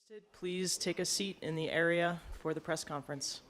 interested, please take a seat in the area for the press conference.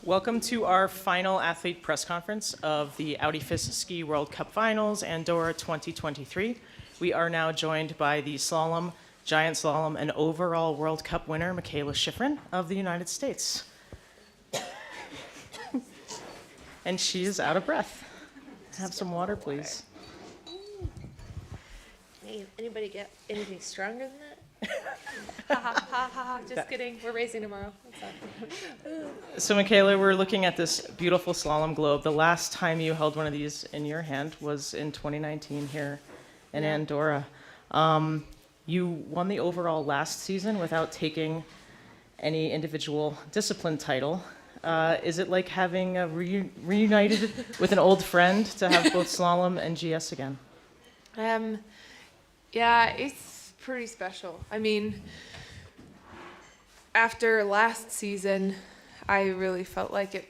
Welcome to our final athlete press conference of the Audi FIS Ski World Cup Finals Andorra 2023. We are now joined by the slalom, giant slalom, and overall World Cup winner, Michaela Schifrin of the United States. And she is out of breath. Have some water, please. Hey, anybody get anything stronger than that? Ha ha ha ha. Just kidding. We're racing tomorrow. So Michaela, we're looking at this beautiful slalom globe. The last time you held one of these in your hand was in 2019 here in Andorra. You won the overall last season without taking any individual discipline title. Is it like having reunited with an old friend to have both slalom and GS again? Yeah, it's pretty special. I mean, after last season, I really felt like it.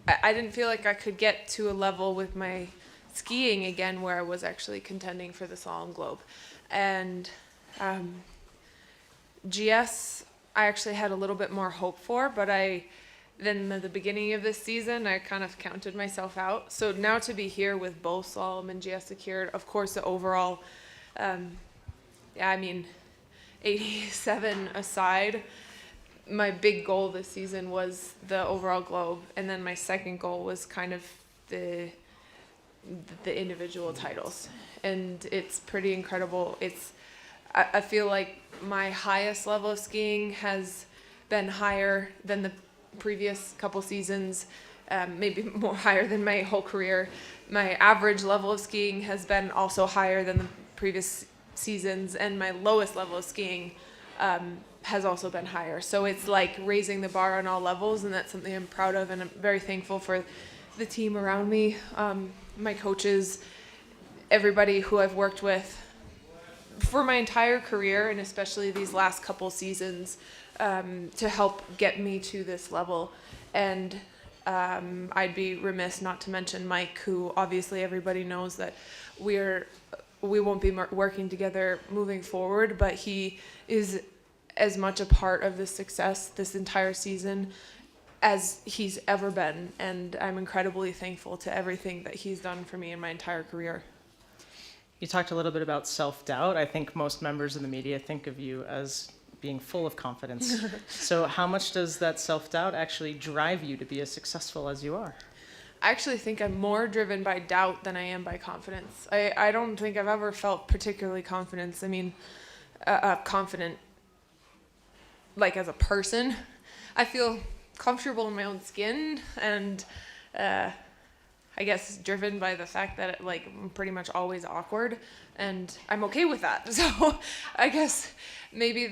I didn't feel like I could get to a level with my skiing again where I was actually contending for the slalom globe. And GS, I actually had a little bit more hope for, but then at the beginning of this season, I kind of counted myself out. So now to be here with both slalom and GS secured, of course, the overall, 87 aside, my big goal this season was the overall globe, and then my second goal was kind of the individual titles, and it's pretty incredible. I feel like my highest level of skiing has been higher than the previous couple seasons, maybe more higher than my whole career. My average level of skiing has been also higher than the previous seasons, and my lowest level of skiing has also been higher. So it's like raising the bar on all levels, and that's something I'm proud of, and I'm very thankful for the team around me, my coaches, everybody who I've worked with for my entire career, and especially these last couple seasons, to help get me to this level. And I'd be remiss not to mention Mike, who obviously everybody knows that we won't be working together moving forward, but he is as much a part of this success this entire season as he's ever been, and I'm incredibly thankful to everything that he's done for me in my entire career. You talked a little bit about self-doubt. I think most members of the media think of you as being full of confidence. So how much does that self-doubt actually drive you to be as successful as you are? I actually think I'm more driven by doubt than I am by confidence. I don't think I've ever felt particularly confident. I mean, confident, like as a person. I feel comfortable in my own skin, and I guess driven by the fact that I'm pretty much always awkward, and I'm okay with that. So I guess maybe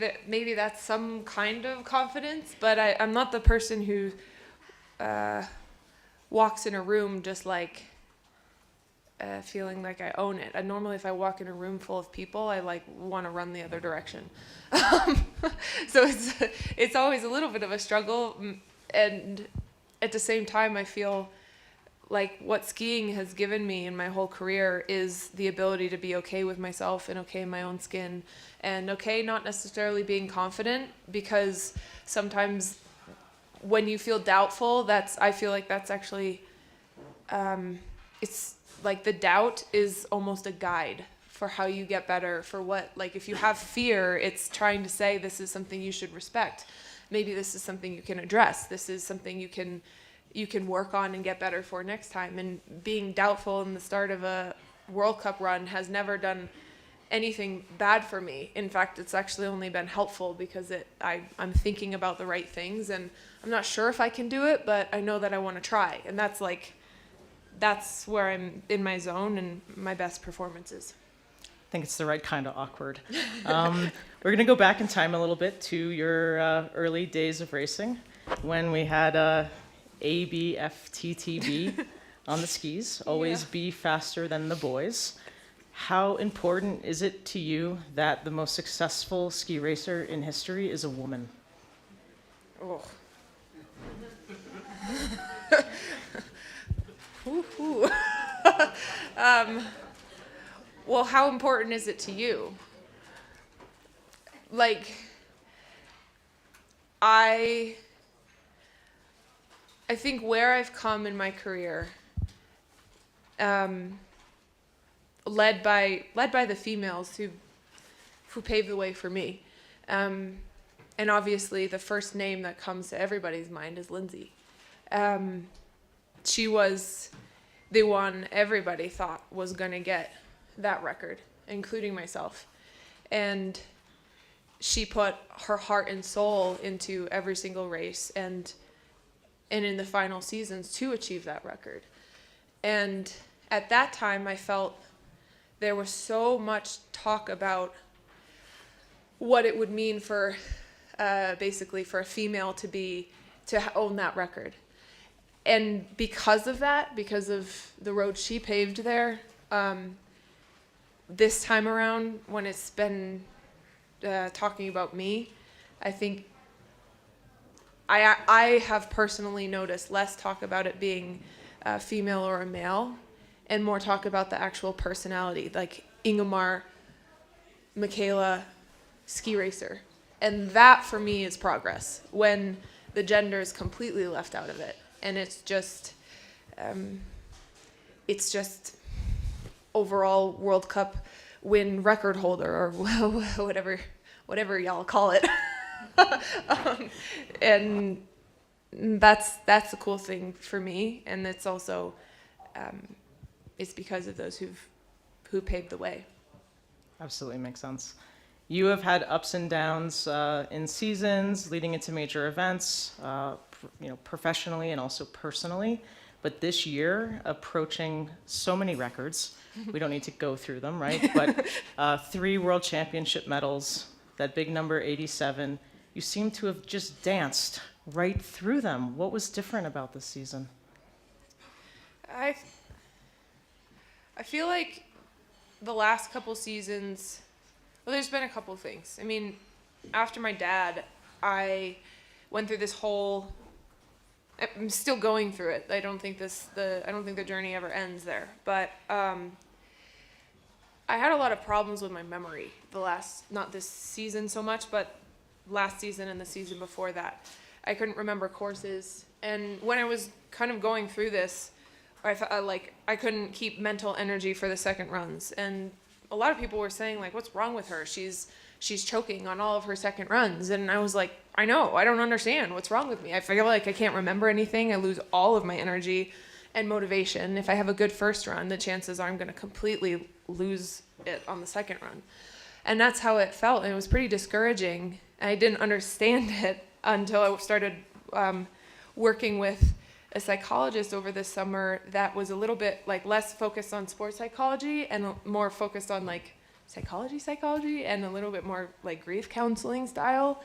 that's some kind of confidence, but I'm not the person who walks in a room just feeling like I own it. And normally if I walk in a room full of people, I want to run the other direction. So it's always a little bit of a struggle, and at the same time I feel like what skiing has given me in my whole career is the ability to be okay with myself and okay in my own skin, and okay not necessarily being confident, because sometimes when you feel doubtful, I feel like that's actually it's like the doubt is almost a guide for how you get better, for what, like if you have fear, it's trying to say this is something you should respect. Maybe this is something you can address. This is something you can work on and get better for next time. And being doubtful in the start of a World Cup run has never done anything bad for me. In fact, it's actually only been helpful, because I'm thinking about the right things, and I'm not sure if I can do it, but I know that I want to try. And that's where I'm in my zone and my best performances. I think it's the right kind of awkward. We're going to go back in time a little bit to your early days of racing, when we had ABFTTB on the skis, always be faster than the boys. How important is it to you that the most successful ski racer in history is a woman? Oh. Ooh. Well, how important is it to you? Like, I think where I've come in my career, led by the females who paved the way for me, and obviously the first name that comes to everybody's mind is Lindsay. She was the one everybody thought was gonna get that record, including myself, and she put her heart and soul into every single race, and in the final seasons to achieve that record. And at that time, I felt there was so much talk about what it would mean for basically for a female to own that record. And because of that, because of the road she paved there, this time around, when it's been talking about me, I think I have personally noticed less talk about it being a female or a male, and more talk about the actual personality, like Ingemar, Michaela, ski racer. And that for me is progress, when the gender is completely left out of it. And it's just overall World Cup win record holder, or whatever y'all call it. And that's the cool thing for me, and it's also it's because of those who paved the way. Absolutely makes sense. You have had ups and downs in seasons, leading into major events, professionally and also personally. But this year, approaching so many records, we don't need to go through them, right? But 3 World Championship medals, that big number 87, you seem to have just danced right through them. What was different about this season? I feel like the last couple seasons, well, there's been a couple things. I mean, after my dad, I went through this whole, I'm still going through it. I don't think the journey ever ends there. But I had a lot of problems with my memory not this season so much, but last season and the season before that. I couldn't remember courses. And when I was kind of going through this, I felt like I couldn't keep mental energy for the second runs. And a lot of people were saying, like, what's wrong with her? She's choking on all of her second runs. And I was like, I know, I don't understand what's wrong with me. I feel like I can't remember anything. I lose all of my energy and motivation. If I have a good first run, the chances are I'm going to completely lose it on the second run. And that's how it felt. And it was pretty discouraging. And I didn't understand it until I started working with a psychologist over this summer that was a little bit like less focused on sports psychology and more focused on like psychology and a little bit more like grief counseling style,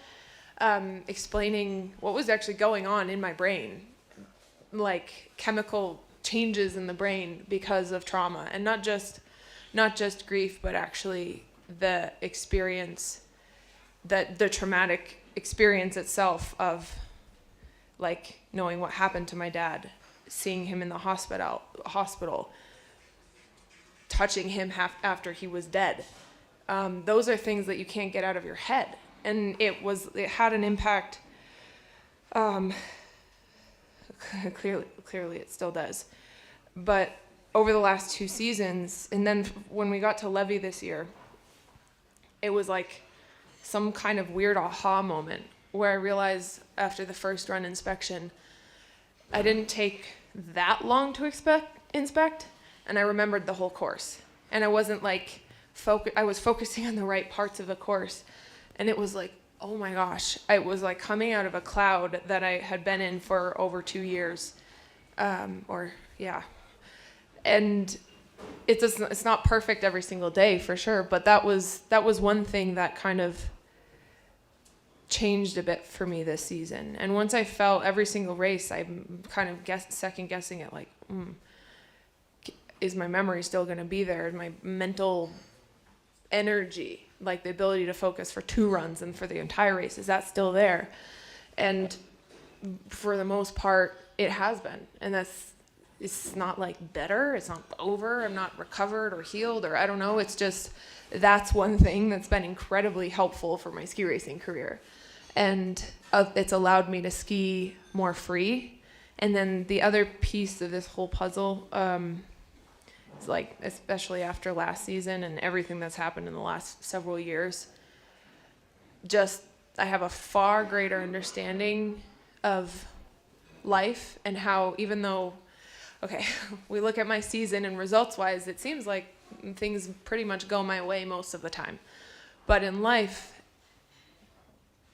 explaining what was actually going on in my brain, like chemical changes in the brain because of trauma, and not just grief, but actually the experience, that the traumatic experience itself of like knowing what happened to my dad seeing him in the hospital, touching him after he was dead. Those are things that you can't get out of your head. And it had an impact. Clearly it still does. But over the last 2 seasons, and then when we got to Levy this year, it was like some kind of weird aha moment where I realized after the first run inspection, I didn't take that long to inspect, and I remembered the whole course. And I wasn't like, I was focusing on the right parts of the course, and it was like, oh my gosh, I was like coming out of a cloud that I had been in for over 2 years, and it's not perfect every single day for sure, but that was one thing that kind of changed a bit for me this season. And once I felt every single race, I'm kind of second guessing it, like, is my memory still going to be there? My mental energy, like the ability to focus for 2 runs and for the entire race, is that still there? And for the most part, it has been. And it's not like better, it's not over, I'm not recovered or healed, or I don't know. It's just, that's one thing that's been incredibly helpful for my ski racing career. And it's allowed me to ski more free. And then the other piece of this whole puzzle, is like, especially after last season and everything that's happened in the last several years, just I have a far greater understanding of life and how, even though, okay, we look at my season and results-wise, it seems like things pretty much go my way most of the time. But in life,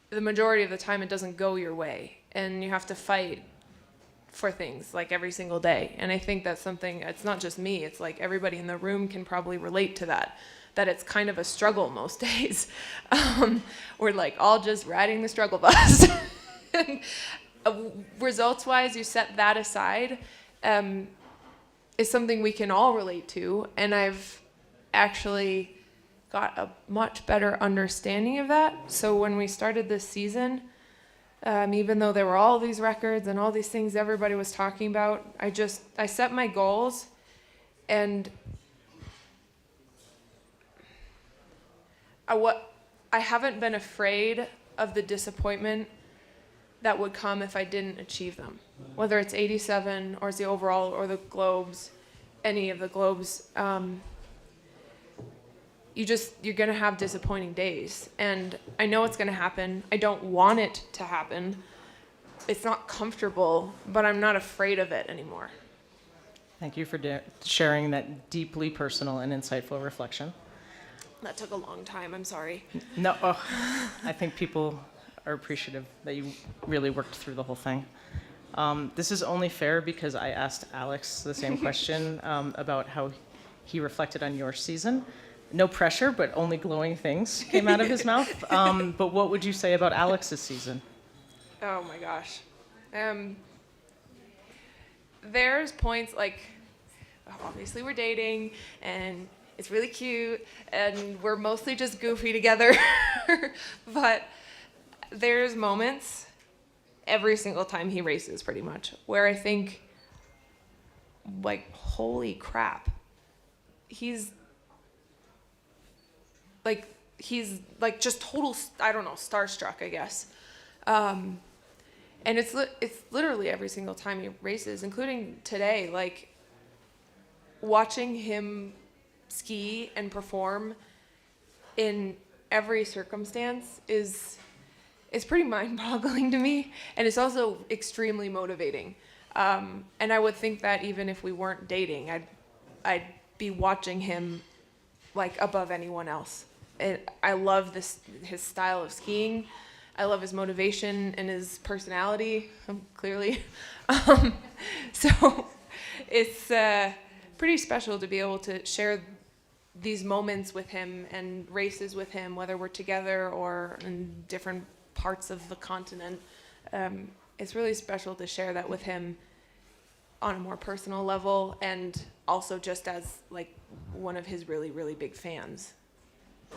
the majority of the time it doesn't go your way, and you have to fight for things like every single day. And I think that's something, it's not just me, it's like everybody in the room can probably relate to that it's kind of a struggle most days. We're like all just riding the struggle bus. Results-wise, you set that aside, is something we can all relate to, and I've actually got a much better understanding of that. So when we started this season, even though there were all these records and all these things everybody was talking about, I set my goals, and I haven't been afraid of the disappointment that would come if I didn't achieve them. Whether it's 87 or it's the overall or the Globes, any of the Globes, you're gonna have disappointing days. And I know it's gonna happen. I don't want it to happen. It's not comfortable, but I'm not afraid of it anymore. Thank you for sharing that deeply personal and insightful reflection. That took a long time, I'm sorry. No, I think people are appreciative that you really worked through the whole thing. This is only fair because I asked Alex the same question about how he reflected on your season. No pressure, but only glowing things came out of his mouth. But what would you say about Alex's season? Oh my gosh. There's points like, obviously we're dating and it's really cute and we're mostly just goofy together. But there's moments every single time he races pretty much where I think, like, holy crap, he's like just total, I don't know, starstruck, I guess. And it's literally every single time he races, including today, like watching him ski and perform in every circumstance is pretty mind-boggling to me, and it's also extremely motivating. And I would think that even if we weren't dating, I'd be watching him like above anyone else. I love his style of skiing. I love his motivation and his personality, clearly. So it's pretty special to be able to share these moments with him and races with him, whether we're together or in different parts of the continent. It's really special to share that with him on a more personal level, and also just as like one of his really, really big fans,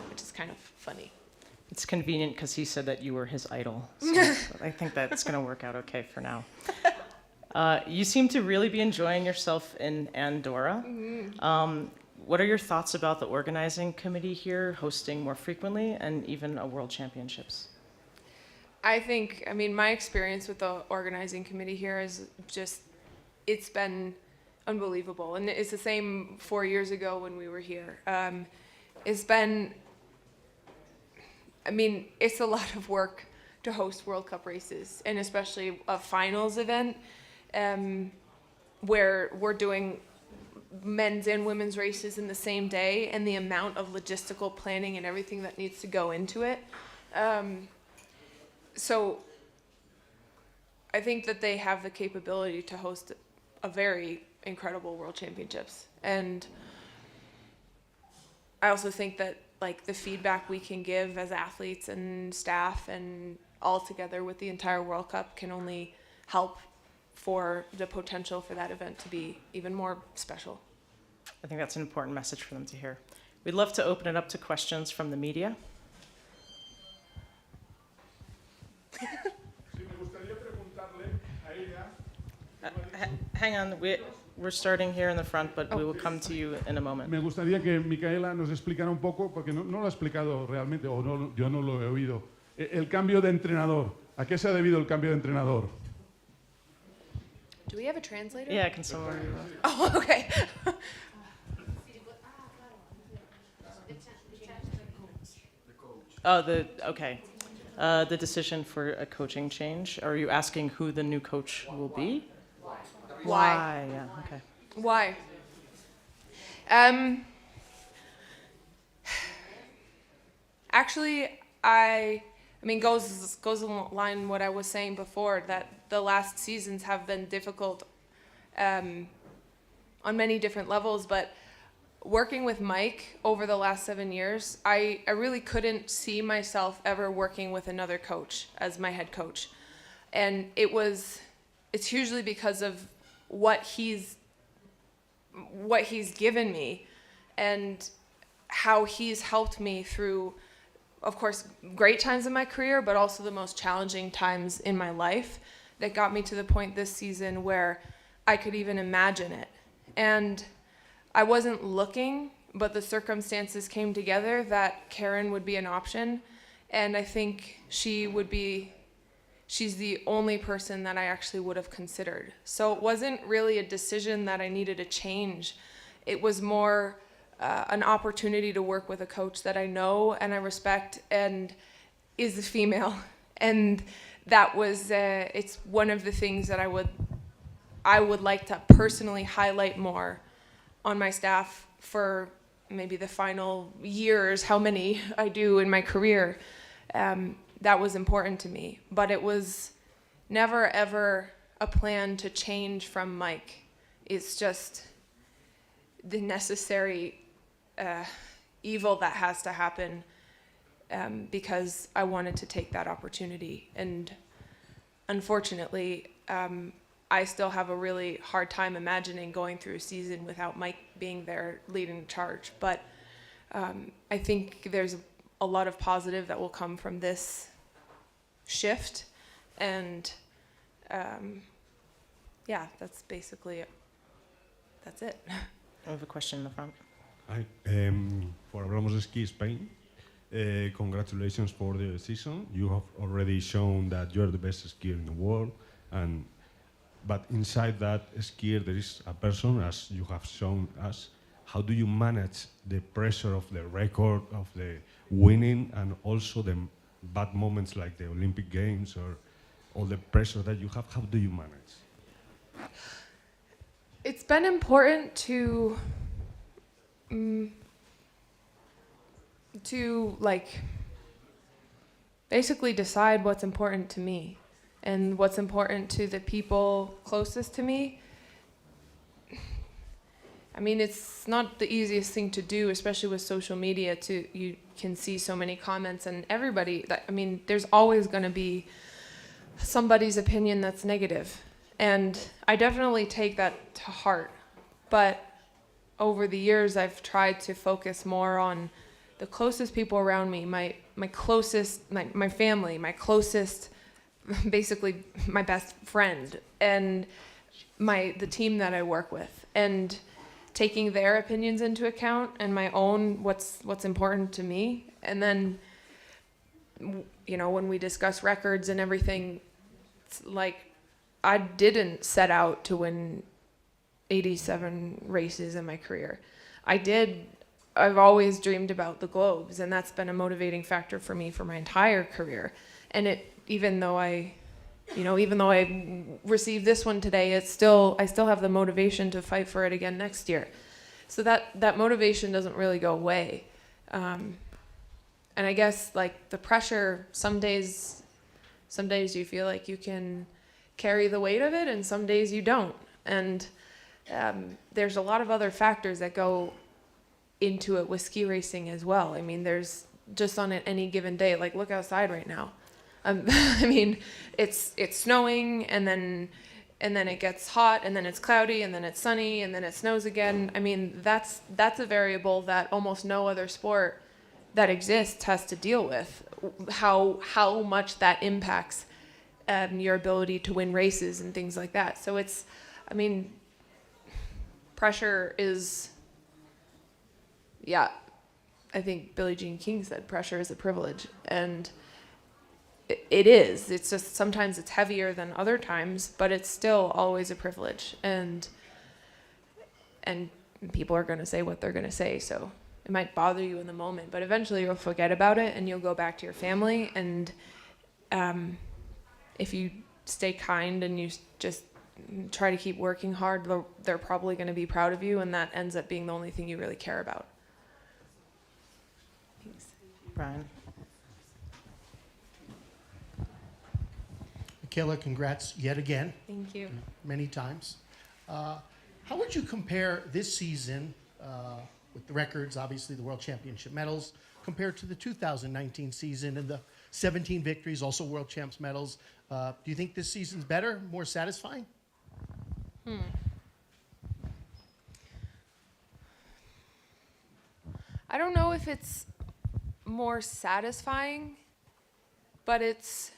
which is kind of funny. It's convenient because he said that you were his idol. So I think that's going to work out okay for now. You seem to really be enjoying yourself in Andorra. What are your thoughts about the organizing committee here hosting more frequently and even a World Championships? I mean, my experience with the organizing committee here is just, it's been unbelievable. And it's the same 4 years ago when we were here. It's been, I mean, it's a lot of work to host World Cup races, and especially a finals event where we're doing men's and women's races in the same day, and the amount of logistical planning and everything that needs to go into it. So I think that they have the capability to host a very incredible World Championships. And I also think that like the feedback we can give as athletes and staff and all together with the entire World Cup can only help for the potential for that event to be even more special. I think that's an important message for them to hear. We'd love to open it up to questions from the media. Hang on, we're starting here in the front, but we will come to you in a moment. Me gustaría que Micaela nos explicara un poco, porque no lo ha explicado realmente, o no, yo no lo he oído, el cambio de entrenador. ¿A qué se ha debido el cambio de entrenador? Do we have a translator? Yeah, can someone... Oh, okay. Okay. The decision for a coaching change. Are you asking who the new coach will be? Why? Yeah, okay. Why? Actually, I mean, goes in line what I was saying before, that the last seasons have been difficult on many different levels, but working with Mike over the last 7 years, I really couldn't see myself ever working with another coach as my head coach. And it's hugely because of what he's given me and how he's helped me through, of course, great times in my career, but also the most challenging times in my life that got me to the point this season where I could even imagine it. And I wasn't looking, but the circumstances came together that Karen would be an option. And I think she's the only person that I actually would have considered. So it wasn't really a decision that I needed to change. It was more an opportunity to work with a coach that I know and I respect and is a female. And that was, it's one of the things that I would like to personally highlight more on my staff for maybe the final years, how many I do in my career. That was important to me, but it was never ever a plan to change from Mike. It's just the necessary evil that has to happen because I wanted to take that opportunity. And unfortunately, I still have a really hard time imagining going through a season without Mike being there leading the charge. But I think there's a lot of positive that will come from this shift. And yeah, that's basically it. That's it. I have a question in the front. Hi, for Hablamos de Ski Spain, congratulations for the season. You have already shown that you're the best skier in the world, but inside that skier there is a person, as you have shown us. How do you manage the pressure of the record, of the winning, and also the bad moments like the Olympic Games or all the pressure that you have? How do you manage? It's been important to like basically decide what's important to me and what's important to the people closest to me. I mean, it's not the easiest thing to do, especially with social media. You can see so many comments and everybody. I mean, there's always going to be somebody's opinion that's negative, and I definitely take that to heart. But over the years, I've tried to focus more on the closest people around me, my closest, my family, my closest, basically my best friend, and the team that I work with, and taking their opinions into account and my own what's important to me. And then, you know, when we discuss records and everything, it's like I didn't set out to win 87 races in my career. I've always dreamed about the Globes, and that's been a motivating factor for me for my entire career. And even though I received this one today, I still have the motivation to fight for it again next year. So that motivation doesn't really go away. And I guess like the pressure, some days you feel like you can carry the weight of it, and some days you don't. And there's a lot of other factors that go into it with ski racing as well. I mean, there's just on any given day, like look outside right now. I mean, it's snowing, and then it gets hot, and then it's cloudy, and then it's sunny, and then it snows again. I mean, that's a variable that almost no other sport that exists has to deal with. How much that impacts your ability to win races and things like that. So pressure is, I think Billie Jean King said pressure is a privilege, and it is. It's just sometimes it's heavier than other times, but it's still always a privilege. And people are going to say what they're going to say, so it might bother you in the moment, but eventually you'll forget about it and you'll go back to your family. And if you stay kind and you just try to keep working hard, they're probably going to be proud of you, and that ends up being the only thing you really care about. Thanks. Brian. Michaela, congrats yet again. Thank you. Many times. How would you compare this season, with the records, obviously the World Championship medals, compared to the 2019 season and the 17 victories, also World Champs medals? Do you think this season's better, more satisfying? I don't know if it's more satisfying, but it's...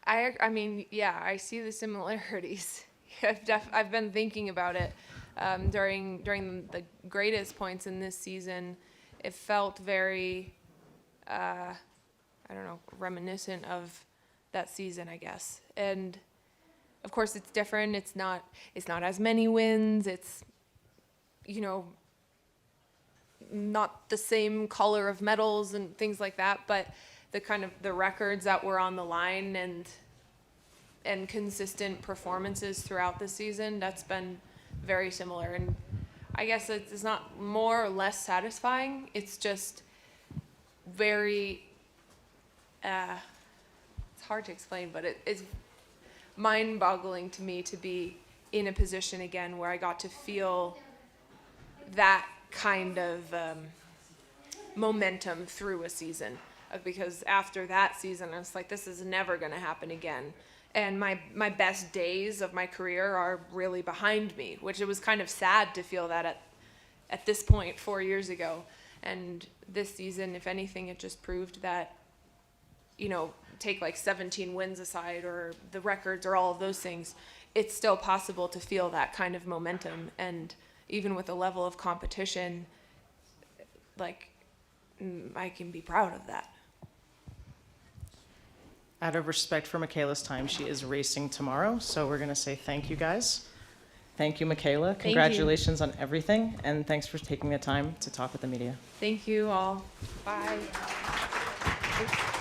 I mean, yeah, I see the similarities. I've been thinking about it during the greatest points in this season. It felt very, reminiscent of that season, I guess. And of course, it's different. It's not as many wins. It's, not the same color of medals and things like that. But the records that were on the line and consistent performances throughout the season, that's been very similar. And I guess it's not more or less satisfying. It's just very, it's hard to explain, but it's mind-boggling to me to be in a position again where I got to feel that kind of momentum through a season. Because after that season, I was like, this is never going to happen again. And my best days of my career are really behind me, which it was kind of sad to feel that at this point 4 years ago. And this season, if anything, it just proved that, take like 17 wins aside or the records or all of those things, it's still possible to feel that kind of momentum. And even with the level of competition, like, I can be proud of that. Out of respect for Michaela's time, she is racing tomorrow, so we're going to say thank you, guys. Thank you, Michaela. Thank you. Congratulations on everything, and thanks for taking the time to talk with the media. Thank you all. Bye. Oops.